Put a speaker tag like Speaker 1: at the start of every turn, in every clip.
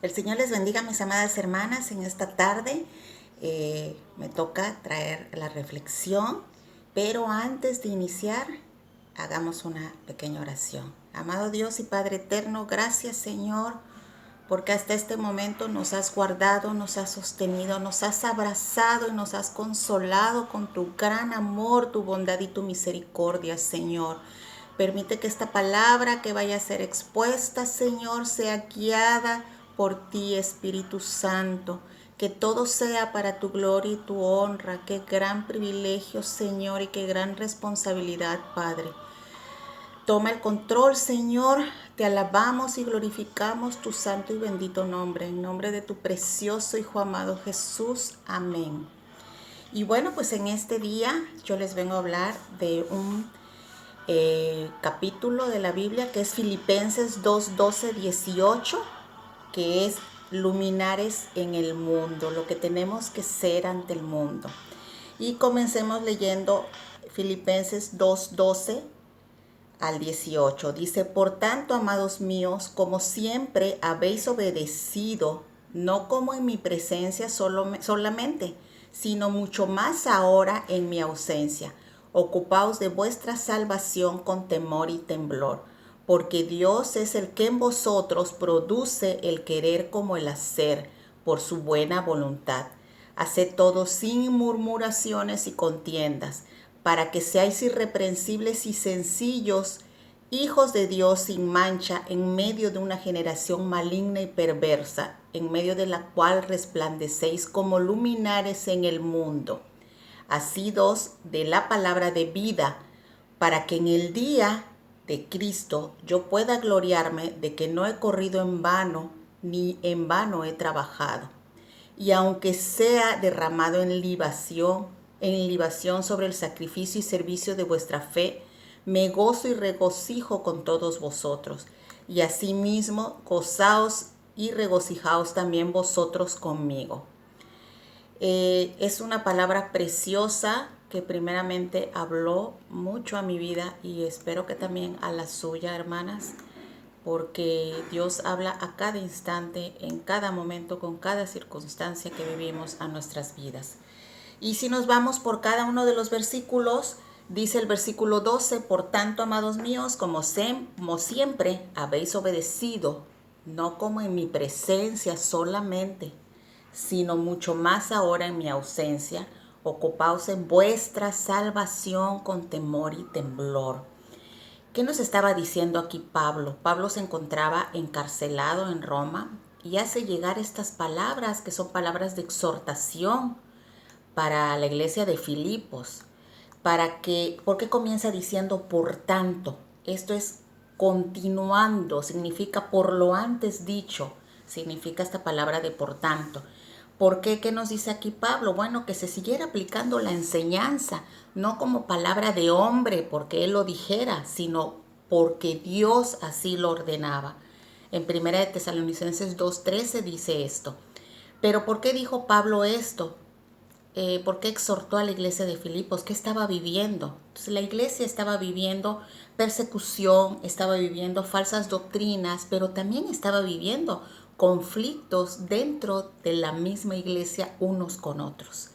Speaker 1: El Señor les bendiga, mis amadas hermanas. En esta tarde me toca traer la reflexión, pero antes de iniciar, hagamos una pequeña oración. Amado Dios y Padre eterno, gracias Señor, porque hasta este momento nos has guardado, nos has sostenido, nos has abrazado y nos has consolado con tu gran amor, tu bondad y tu misericordia, Señor. Permite que esta palabra que vaya a ser expuesta, Señor, sea guiada por ti, Espíritu Santo. Que todo sea para tu gloria y tu honra. Qué gran privilegio, Señor, y qué gran responsabilidad, Padre. Toma el control, Señor. Te alabamos y glorificamos tu santo y bendito nombre. En nombre de tu precioso Hijo amado Jesús. Amén. Y bueno, pues en este día yo les vengo a hablar de un capítulo de la Biblia que es Filipenses 2, 12, 18, que es luminares en el mundo, lo que tenemos que ser ante el mundo. Y comencemos leyendo Filipenses 2, 12 al 18. Dice: por tanto, amados míos, como siempre habéis obedecido, no como en mi presencia solamente, sino mucho más ahora en mi ausencia. Ocupaos de vuestra salvación con temor y temblor, porque Dios es el que en vosotros produce el querer como el hacer, por su buena voluntad. Haced todo sin murmuraciones y contiendas, para que seáis irreprensibles y sencillos, hijos de Dios sin mancha, en medio de una generación maligna y perversa, en medio de la cual resplandecéis como luminares en el mundo, asidos de la palabra de vida, para que en el día de Cristo yo pueda gloriarme de que no he corrido en vano, ni en vano he trabajado. Y aunque sea derramado en libación sobre el sacrificio y servicio de vuestra fe, me gozo y regocijo con todos vosotros. Y asimismo, gozaos y regocijaos también vosotros conmigo. Es una palabra preciosa que primeramente habló mucho a mi vida y espero que también a la suya, hermanas, porque Dios habla a cada instante, en cada momento, con cada circunstancia que vivimos a nuestras vidas. Y si nos vamos por cada uno de los versículos, dice el versículo 12, por tanto, amados míos, como siempre habéis obedecido, no como en mi presencia solamente, sino mucho más ahora en mi ausencia, ocupaos en vuestra salvación con temor y temblor. ¿Qué nos estaba diciendo aquí Pablo? Pablo se encontraba encarcelado en Roma y hace llegar estas palabras que son palabras de exhortación para la iglesia de Filipos. ¿Por qué comienza diciendo por tanto? Esto es continuando, significa por lo antes dicho, significa esta palabra de por tanto. ¿Por qué? ¿Qué nos dice aquí Pablo? Bueno, que se siguiera aplicando la enseñanza, no como palabra de hombre porque él lo dijera, sino porque Dios así lo ordenaba. En 1 de Tesalonicenses 2:13 dice esto. Pero ¿por qué dijo Pablo esto? ¿Por qué exhortó a la iglesia de Filipos? ¿Qué estaba viviendo? Entonces la iglesia estaba viviendo persecución, estaba viviendo falsas doctrinas, pero también estaba viviendo conflictos dentro de la misma iglesia unos con otros.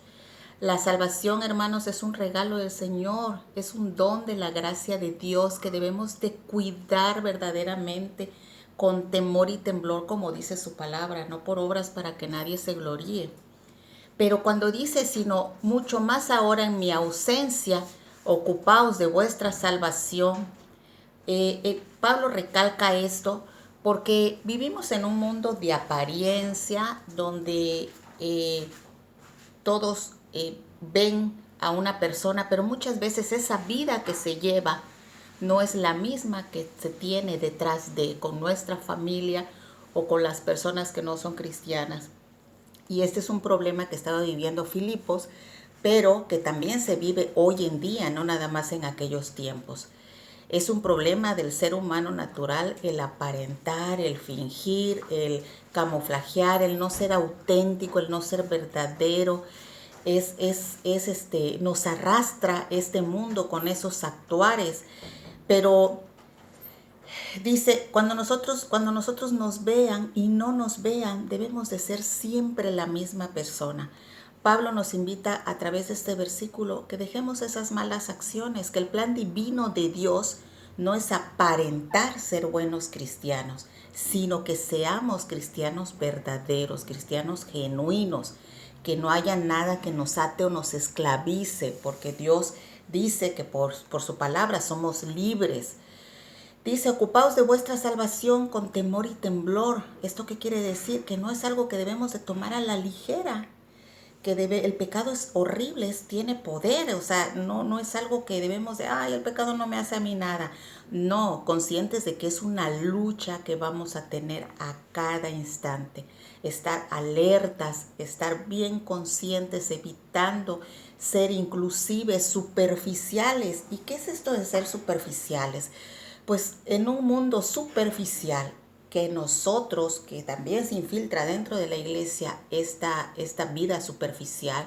Speaker 1: La salvación, hermanos, es un regalo del Señor, es un don de la gracia de Dios que debemos de cuidar verdaderamente con temor y temblor, como dice su palabra, no por obras para que nadie se gloríe. Pero cuando dice, sino mucho más ahora en mi ausencia, ocupaos de vuestra salvación, Pablo recalca esto porque vivimos en un mundo de apariencia donde todos ven a una persona, pero muchas veces esa vida que se lleva no es la misma que se tiene detrás con nuestra familia o con las personas que no son cristianas. Y este es un problema que estaba viviendo Filipos, pero que también se vive hoy en día, no nada más en aquellos tiempos. Es un problema del ser humano natural el aparentar, el fingir, el camuflajear, el no ser auténtico, el no ser verdadero. Nos arrastra este mundo con esos actuares. Pero Dice, cuando nosotros nos vean y no nos vean, debemos de ser siempre la misma persona. Pablo nos invita a través de este versículo que dejemos esas malas acciones, que el plan divino de Dios no es aparentar ser buenos cristianos, sino que seamos cristianos verdaderos, cristianos genuinos, que no haya nada que nos ate o nos esclavice, porque Dios dice que por su palabra somos libres. Dice, ocupaos de vuestra salvación con temor y temblor. ¿Esto qué quiere decir? Que no es algo que debemos de tomar a la ligera. El pecado es horrible, tiene poder, o sea, no es algo que debemos de, ay, el pecado no me hace a mí nada. No, conscientes de que es una lucha que vamos a tener a cada instante. Estar alertas, estar bien conscientes, evitando ser inclusive superficiales. ¿Y qué es esto de ser superficiales? Pues en un mundo superficial, que nosotros, que también se infiltra dentro de la iglesia esta vida superficial,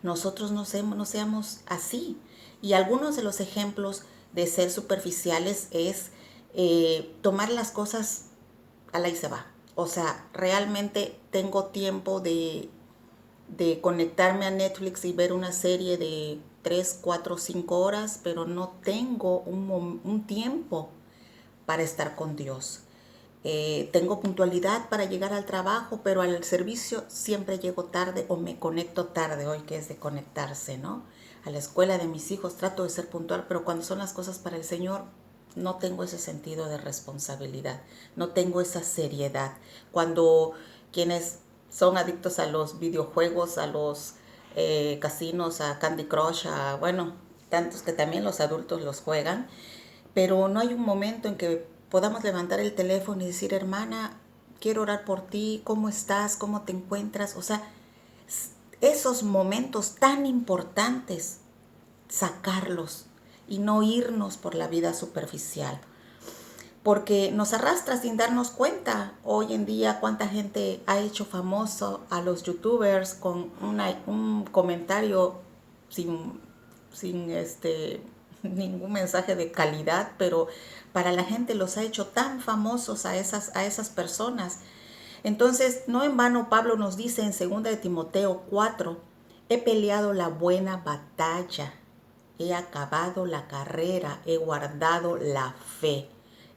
Speaker 1: nosotros no seamos así. Y algunos de los ejemplos de ser superficiales es tomar las cosas a la y se va. O sea, realmente tengo tiempo de conectarme a Netflix y ver una serie de 3, 4, 5 horas, pero no tengo un tiempo para estar con Dios. Tengo puntualidad para llegar al trabajo, pero al servicio siempre llego tarde o me conecto tarde, hoy que es de conectarse, ¿no? A la escuela de mis hijos trato de ser puntual, pero cuando son las cosas para el Señor, no tengo ese sentido de responsabilidad, no tengo esa seriedad. Cuando quienes son adictos a los videojuegos, a los casinos, a Candy Crush, a, bueno, tantos que también los adultos los juegan, pero no hay un momento en que podamos levantar el teléfono y decir, hermana, quiero orar por ti, ¿cómo estás? ¿Cómo te encuentras? O sea, esos momentos tan importantes, sacarlos y no irnos por la vida superficial. Porque nos arrastra sin darnos cuenta. Hoy en día, cuánta gente ha hecho famoso a los youtubers con un comentario sin ningún mensaje de calidad, pero para la gente los ha hecho tan famosos a esas personas. Entonces, no en vano Pablo nos dice en 2 de Timoteo 4, he peleado la buena batalla, he acabado la carrera, he guardado la fe.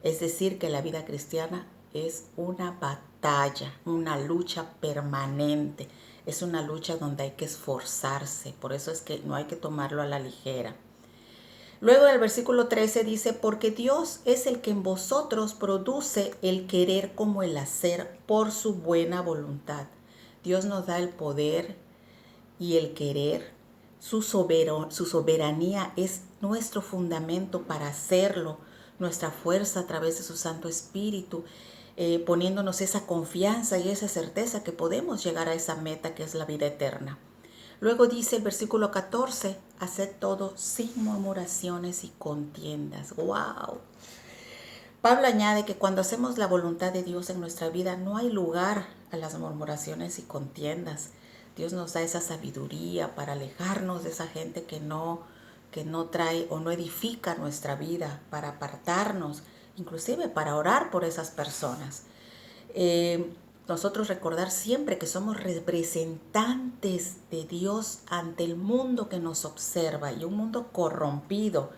Speaker 1: Es decir, que la vida cristiana es una batalla, una lucha permanente. Es una lucha donde hay que esforzarse. Por eso es que no hay que tomarlo a la ligera. Luego el versículo 13 dice, porque Dios es el que en vosotros produce el querer como el hacer por su buena voluntad. Dios nos da el poder y el querer. Su soberanía es nuestro fundamento para hacerlo, nuestra fuerza a través de su Santo Espíritu, poniéndonos esa confianza y esa certeza que podemos llegar a esa meta que es la vida eterna. Luego dice el versículo 14, haced todo sin murmuraciones y contiendas. ¡Wow! Pablo añade que cuando hacemos la voluntad de Dios en nuestra vida no hay lugar a las murmuraciones y contiendas. Dios nos da esa sabiduría para alejarnos de esa gente que no trae o no edifica nuestra vida, para apartarnos, inclusive para orar por esas personas. Nosotros recordar siempre que somos representantes de Dios ante el mundo que nos observa y un mundo corrompido.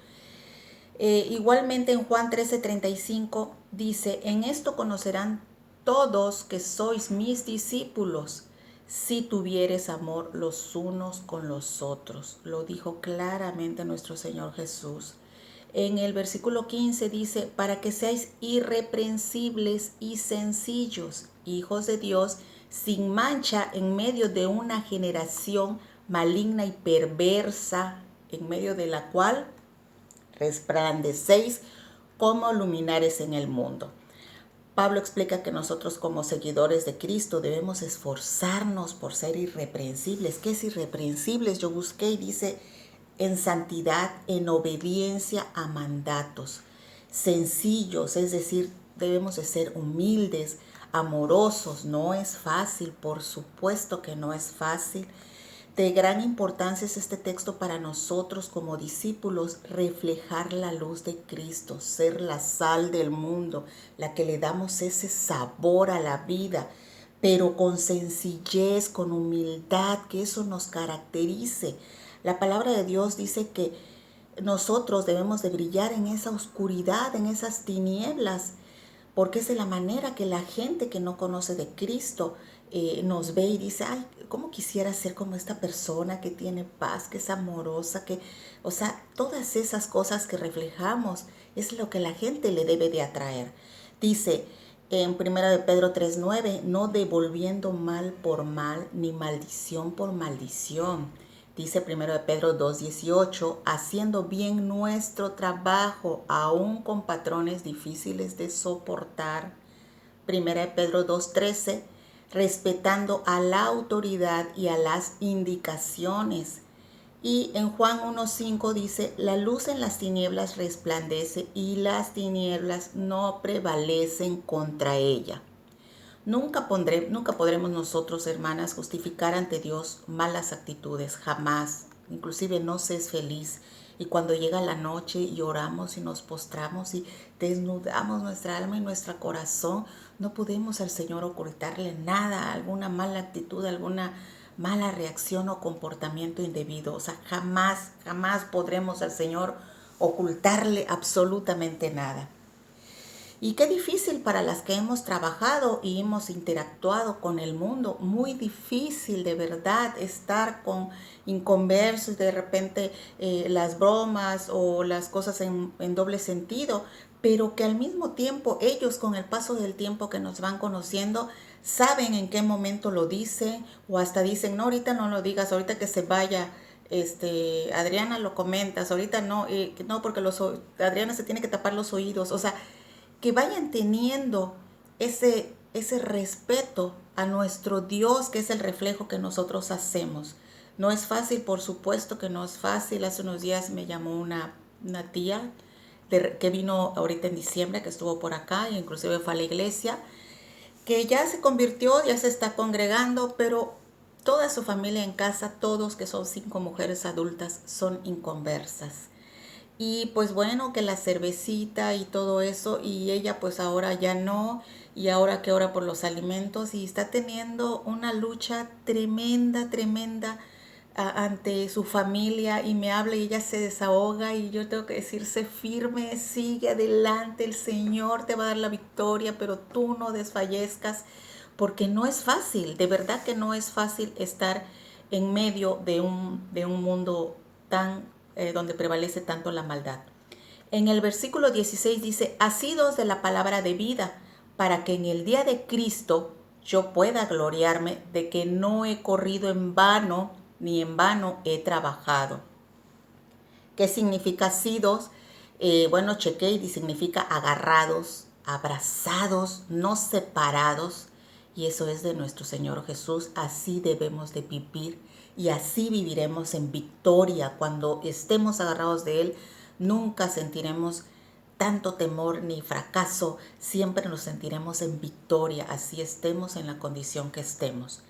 Speaker 1: Igualmente en Juan 13:35 dice, en esto conocerán todos que sois mis discípulos, si tuvieres amor los unos con los otros. Lo dijo claramente nuestro Señor Jesús. En el versículo 15 dice, para que seáis irreprensibles y sencillos, hijos de Dios, sin mancha en medio de una generación maligna y perversa, en medio de la cual resplandecéis como luminares en el mundo. Pablo explica que nosotros como seguidores de Cristo debemos esforzarnos por ser irreprensibles. ¿Qué es irreprensibles? Yo busqué y dice, en santidad, en obediencia a mandatos, sencillos, es decir, debemos de ser humildes, amorosos. No es fácil, por supuesto que no es fácil. De gran importancia es este texto para nosotros como discípulos, reflejar la luz de Cristo, ser la sal del mundo, la que le damos ese sabor a la vida, pero con sencillez, con humildad, que eso nos caracterice. La palabra de Dios dice que nosotros debemos de brillar en esa oscuridad, en esas tinieblas, porque es de la manera que la gente que no conoce de Cristo nos ve y dice, ay, ¿cómo quisiera ser como esta persona que tiene paz, que es amorosa, o sea, todas esas cosas que reflejamos es lo que la gente le debe de atraer. Dice en 1 de Pedro 3:9, no devolviendo mal por mal, ni maldición por maldición. Dice 1 de Pedro 2:18, haciendo bien nuestro trabajo, aún con patrones difíciles de soportar. 1 de Pedro 2:13, respetando a la autoridad y a las indicaciones. Y en Juan 1:5 dice, la luz en las tinieblas resplandece y las tinieblas no prevalecen contra ella. Nunca podremos nosotros, hermanas, justificar ante Dios malas actitudes, jamás. Inclusive no se es feliz. Y cuando llega la noche y oramos y nos postramos y desnudamos nuestra alma y nuestro corazón, no podemos al Señor ocultarle nada, alguna mala actitud, alguna mala reacción o comportamiento indebido. O sea, jamás podremos al Señor ocultarle absolutamente nada. Y qué difícil para las que hemos trabajado y hemos interactuado con el mundo. Muy difícil de verdad estar con inconversos, de repente las bromas o las cosas en doble sentido, pero que al mismo tiempo ellos con el paso del tiempo que nos van conociendo saben en qué momento lo dicen o hasta dicen, no, ahorita no lo digas, ahorita que se vaya. Adriana, lo comentas, ahorita no, no, porque Adriana se tiene que tapar los oídos. O sea, que vayan teniendo ese respeto a nuestro Dios, que es el reflejo que nosotros hacemos. No es fácil, por supuesto que no es fácil. Hace unos días me llamó una tía que vino ahorita en diciembre, que estuvo por acá, e inclusive fue a la iglesia, que ya se convirtió, ya se está congregando, pero toda su familia en casa, todos que son 5 mujeres adultas, son inconversas. Y pues bueno, que la cervecita y todo eso, y ella pues ahora ya no, y ahora que ora por los alimentos, y está teniendo una lucha tremenda ante su familia, y me habla y ella se desahoga, y yo tengo que decir, sé firme, sigue adelante, el Señor te va a dar la victoria, pero tú no desfallezcas, porque no es fácil, de verdad que no es fácil estar en medio de un mundo tan donde prevalece tanto la maldad. En el versículo 16 dice, asidos de la palabra de vida, para que en el día de Cristo yo pueda gloriarme de que no he corrido en vano, ni en vano he trabajado. ¿Qué significa asidos? Bueno, chequé y significa agarrados, abrazados, no separados. Y eso es de nuestro Señor Jesús. Así debemos de vivir y así viviremos en victoria. Cuando estemos agarrados de Él, nunca sentiremos tanto temor ni fracaso. Siempre nos sentiremos en victoria, así estemos en la condición que estemos.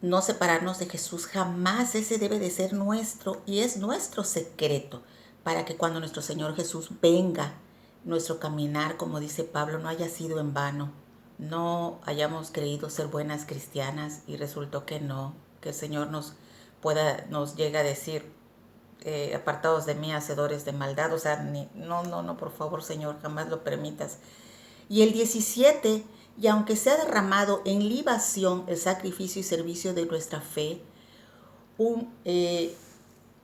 Speaker 1: No separarnos de Jesús jamás, ese debe de ser nuestro y es nuestro secreto para que cuando nuestro Señor Jesús venga, nuestro caminar, como dice Pablo, no haya sido en vano. No hayamos creído ser buenas cristianas y resultó que no, que el Señor nos llegue a decir, apartados de mí, hacedores de maldad. O sea, no, por favor, Señor, jamás lo permitas. Y el 17, y aunque sea derramado en libación el sacrificio y servicio de nuestra fe,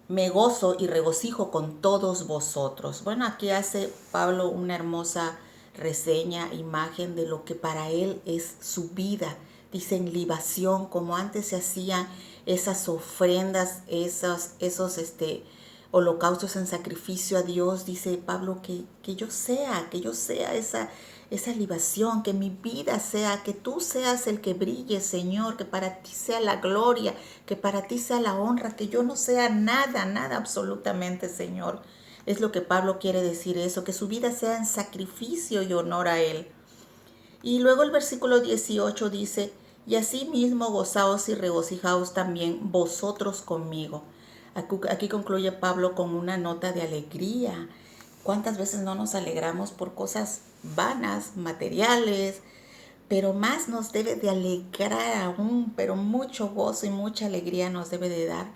Speaker 1: me gozo y regocijo con todos vosotros. Bueno, aquí hace Pablo una hermosa reseña, imagen de lo que para él es su vida. Dice en libación, como antes se hacían esas ofrendas, esos holocaustos en sacrificio a Dios. Dice Pablo que yo sea esa libación, que mi vida sea, que tú seas el que brille, Señor, que para ti sea la gloria, que para ti sea la honra, que yo no sea nada absolutamente, Señor. Es lo que Pablo quiere decir eso, que su vida sea en sacrificio y honor a Él. Y luego el versículo 18 dice, Y asimismo gozaos y regocijaos también vosotros conmigo. Aquí concluye Pablo con una nota de alegría. ¿Cuántas veces no nos alegramos por cosas vanas, materiales? Pero más nos debe de alegrar aún, pero mucho gozo y mucha alegría nos debe de dar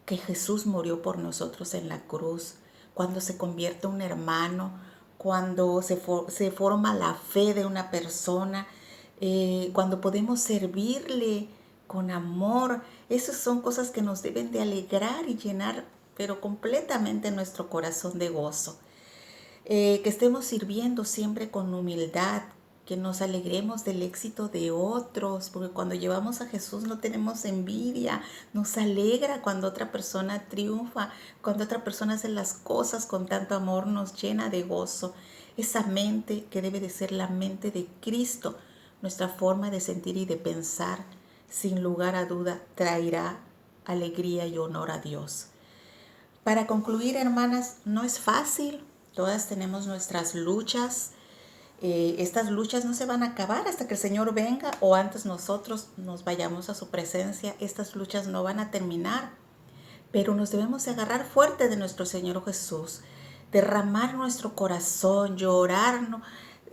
Speaker 1: que Jesús murió por nosotros en la cruz. Cuando se convierte un hermano, cuando se forma la fe de una persona, cuando podemos servirle con amor. Esas son cosas que nos deben de alegrar y llenar, pero completamente nuestro corazón de gozo. Que estemos sirviendo siempre con humildad, que nos alegremos del éxito de otros, porque cuando llevamos a Jesús no tenemos envidia, nos alegra cuando otra persona triunfa, cuando otra persona hace las cosas con tanto amor, nos llena de gozo. Esa mente que debe de ser la mente de Cristo, nuestra forma de sentir y de pensar, sin lugar a duda, traerá alegría y honor a Dios. Para concluir, hermanas, no es fácil. Todas tenemos nuestras luchas. Estas luchas no se van a acabar hasta que el Señor venga o antes nosotros nos vayamos a su presencia. Estas luchas no van a terminar. Pero nos debemos agarrar fuerte de nuestro Señor Jesús, derramar nuestro corazón, llorarnos,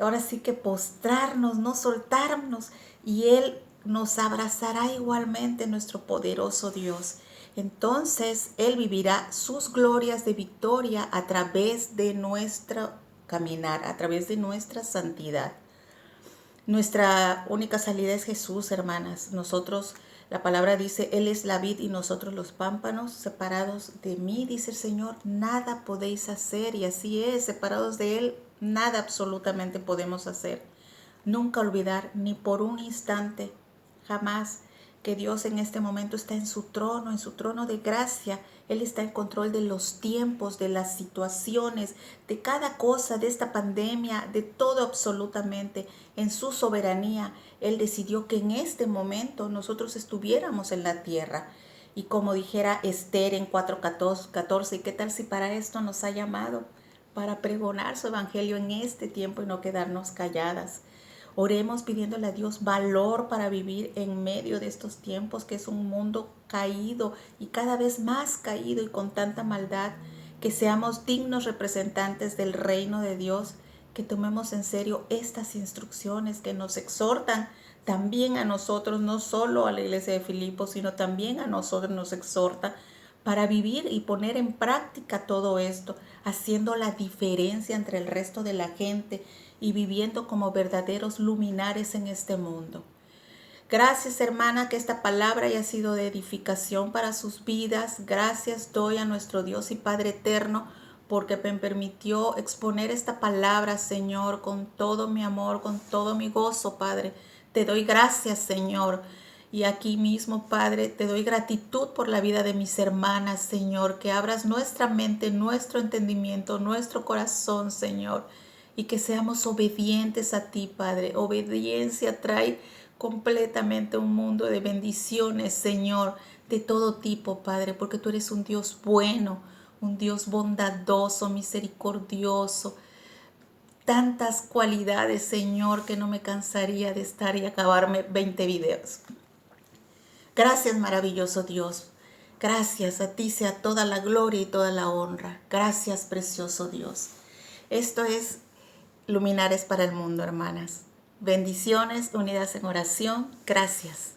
Speaker 1: ahora sí que postrarnos, no soltarnos, y Él nos abrazará igualmente, nuestro poderoso Dios. Entonces Él vivirá sus glorias de victoria a través de nuestro caminar, a través de nuestra santidad. Nuestra única salida es Jesús, hermanas. Nosotros, la palabra dice, Él es la vid y nosotros los pámpanos. Separados de mí, dice el Señor, nada podéis hacer. Y así es, separados de Él, nada absolutamente podemos hacer. Nunca olvidar, ni por un instante, jamás, que Dios en este momento está en su trono de gracia. Él está en control de los tiempos, de las situaciones, de cada cosa, de esta pandemia, de todo absolutamente. En su soberanía, Él decidió que en este momento nosotros estuviéramos en la tierra. Y como dijera Esther en 4:14, ¿y qué tal si para esto nos ha llamado? Para pregonar su evangelio en este tiempo y no quedarnos calladas. Oremos pidiéndole a Dios valor para vivir en medio de estos tiempos, que es un mundo caído y cada vez más caído y con tanta maldad. Que seamos dignos representantes del reino de Dios, que tomemos en serio estas instrucciones que nos exhortan también a nosotros, no solo a la iglesia de Filipos, sino también a nosotros nos exhorta para vivir y poner en práctica todo esto, haciendo la diferencia entre el resto de la gente y viviendo como verdaderos luminares en este mundo. Gracias, hermana, que esta palabra haya sido de edificación para sus vidas. Gracias doy a nuestro Dios y Padre eterno porque me permitió exponer esta palabra, Señor, con todo mi amor, con todo mi gozo, Padre. Te doy gracias, Señor. Y aquí mismo, Padre, te doy gratitud por la vida de mis hermanas, Señor, que abras nuestra mente, nuestro entendimiento, nuestro corazón, Señor, y que seamos obedientes a ti, Padre. Obediencia trae completamente un mundo de bendiciones, Señor, de todo tipo, Padre, porque tú eres un Dios bueno, un Dios bondadoso, misericordioso. Tantas cualidades, Señor, que no me cansaría de estar y acabarme 20 videos. Gracias, maravilloso Dios. Gracias, a ti sea toda la gloria y toda la honra. Gracias, precioso Dios. Esto es Luminares para el Mundo, hermanas. Bendiciones unidas en oración. Gracias.